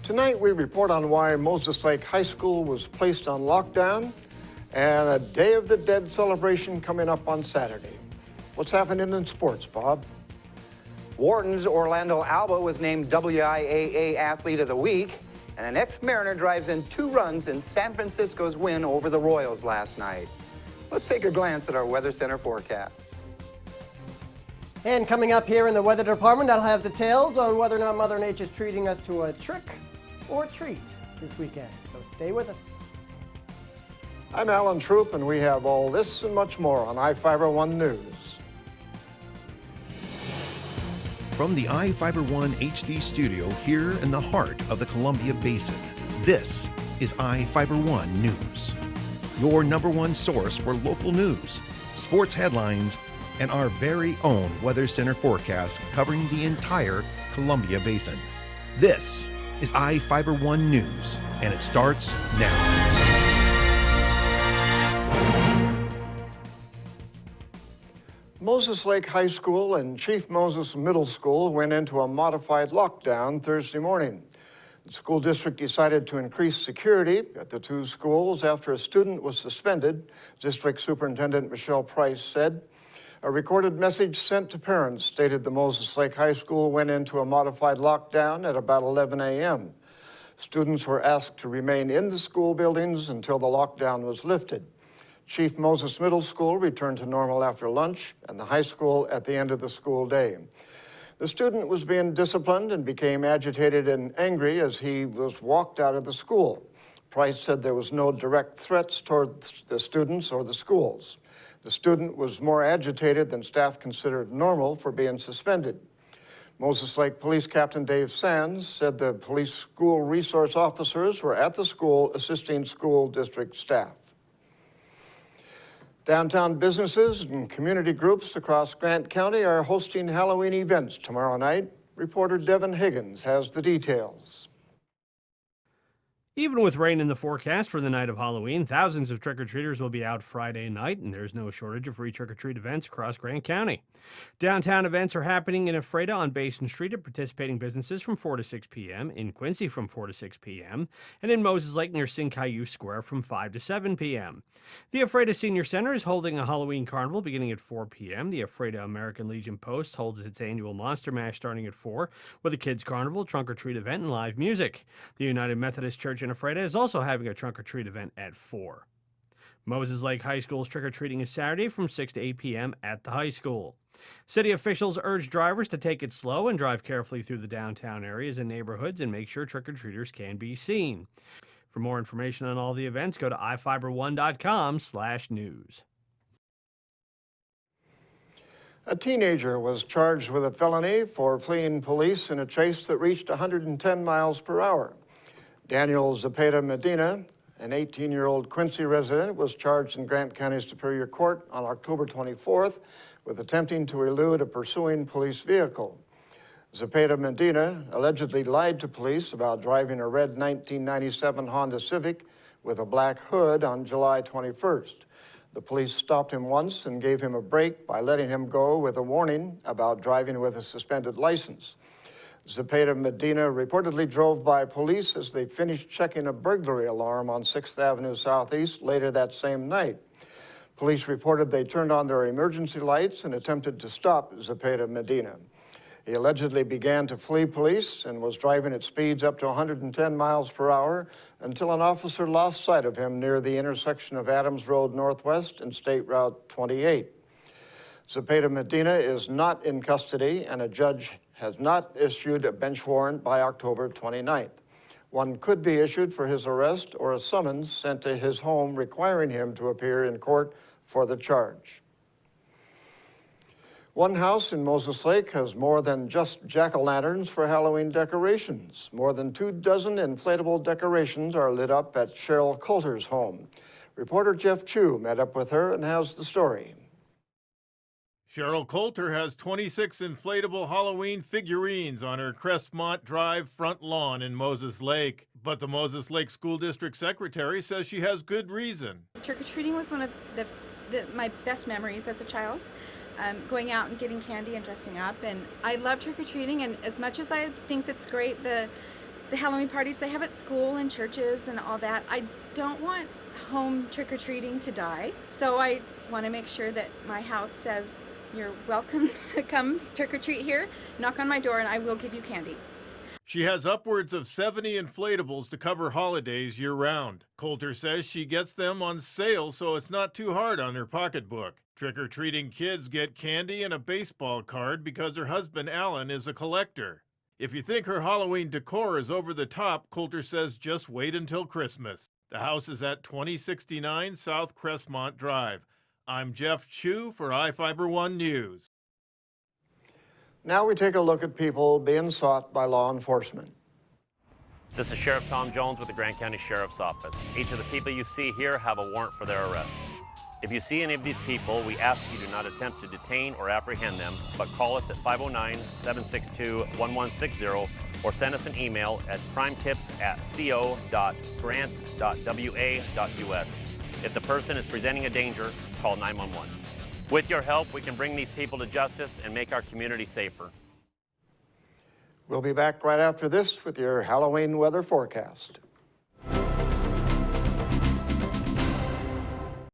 Tonight we report on why Moses Lake High School was placed on lockdown and a Day of the Dead celebration coming up on Saturday. What's happening in sports, Bob? Wharton's Orlando Alba was named WIAA Athlete of the Week, and an ex-Mariner drives in 2 runs in San Francisco's win over the Royals last night. Let's take a glance at our Weather Center forecast. And coming up here in the Weather Department, I'll have details on whether or not Mother Nature's treating us to a trick or a treat this weekend. So stay with us. I'm Alan Troop, and we have all this and much more on iFIBER 1 News. From the iFIBER 1 HD studio here in the heart of the Columbia Basin, this is iFIBER 1 News. Your #1 source for local news, sports headlines, and our very own Weather Center forecast covering the entire Columbia Basin. This is iFIBER 1 News, and it starts now. Moses Lake High School and Chief Moses Middle School went into a modified lockdown Thursday morning. The school district decided to increase security at the 2 schools after a student was suspended, District Superintendent Michelle Price said. A recorded message sent to parents stated the Moses Lake High School went into a modified lockdown at about 11 a.m. Students were asked to remain in the school buildings until the lockdown was lifted. Chief Moses Middle School returned to normal after lunch, and the high school at the end of the school day. The student was being disciplined and became agitated and angry as he was walked out of the school. Price said there was no direct threats toward the students or the schools. The student was more agitated than staff considered normal for being suspended. Moses Lake Police Captain Dave Sands said the police school resource officers were at the school assisting school district staff. Downtown businesses and community groups across Grant County are hosting Halloween events tomorrow night. Reporter Devin Higgins has the details. Even with rain in the forecast for the night of Halloween, thousands of trick-or-treaters will be out Friday night, and there's no shortage of free trick-or-treat events across Grant County. Downtown events are happening in Ephrata on Basin Street at participating businesses from 4 to 6 p.m., in Quincy from 4 to 6 p.m., and in Moses Lake near Sincayu Square from 5 to 7 p.m. The Ephrata Senior Center is holding a Halloween carnival beginning at 4 p.m. The Ephrata American Legion Post holds its annual Monster Mash starting at 4, with a kids' carnival, trunk-or-treat event, and live music. The United Methodist Church in Ephrata is also having a trunk-or-treat event at 4. Moses Lake High School's trick-or-treating is Saturday from 6 to 8 p.m. at the high school. City officials urge drivers to take it slow and drive carefully through the downtown areas and neighborhoods and make sure trick-or-treaters can be seen. For more information on all the events, go to ifiber1.com/news. A teenager was charged with a felony for fleeing police in a chase that reached 110 miles per hour. Daniel Zepeda Medina, an 18-year-old Quincy resident, was charged in Grant County Superior Court on October 24th with attempting to elude a pursuing police vehicle. Zepeda Medina allegedly lied to police about driving a red 1997 Honda Civic with a black hood on July 21st. The police stopped him once and gave him a break by letting him go with a warning about driving with a suspended license. Zepeda Medina reportedly drove by police as they finished checking a burglary alarm on 6th Avenue Southeast later that same night. Police reported they turned on their emergency lights and attempted to stop Zepeda Medina. He allegedly began to flee police and was driving at speeds up to 110 miles per hour until an officer lost sight of him near the intersection of Adams Road Northwest and State Route 28. Zepeda Medina is not in custody, and a judge has not issued a bench warrant by October 29th. One could be issued for his arrest or a summons sent to his home requiring him to appear in court for the charge. One house in Moses Lake has more than just jack-o'-lanterns for Halloween decorations. More than 24 inflatable decorations are lit up at Cheryl Coulter's home. Reporter Jeff Chu met up with her and has the story. Cheryl Coulter has 26 inflatable Halloween figurines on her Crestmont Drive front lawn in Moses Lake. But the Moses Lake School District Secretary says she has good reason. Trick-or-treating was one of my best memories as a child. Going out and getting candy and dressing up. And I love trick-or-treating, and as much as I think that's great, the the Halloween parties they have at school and churches and all that. I don't want home trick-or-treating to die, so I want to make sure that my house says you're welcome to come trick-or-treat here. Knock on my door and I will give you candy. She has upwards of 70 inflatables to cover holidays year-round. Coulter says she gets them on sale so it's not too hard on her pocketbook. Trick-or-treating kids get candy and a baseball card because her husband Alan is a collector. If you think her Halloween decor is over the top, Coulter says just wait until Christmas. The house is at 2069 South Crestmont Drive. I'm Jeff Chu for iFIBER 1 News. Now we take a look at people being sought by law enforcement. This is Sheriff Tom Jones with the Grant County Sheriff's Office. Each of the people you see here have a warrant for their arrest. If you see any of these people, we ask you do not attempt to detain or apprehend them, but call us at 509-762-1160 or send us an email at crimetips@co.grant.wa.us. If the person is presenting a danger, call 911. With your help, we can bring these people to justice and make our community safer. We'll be back right after this with your Halloween weather forecast.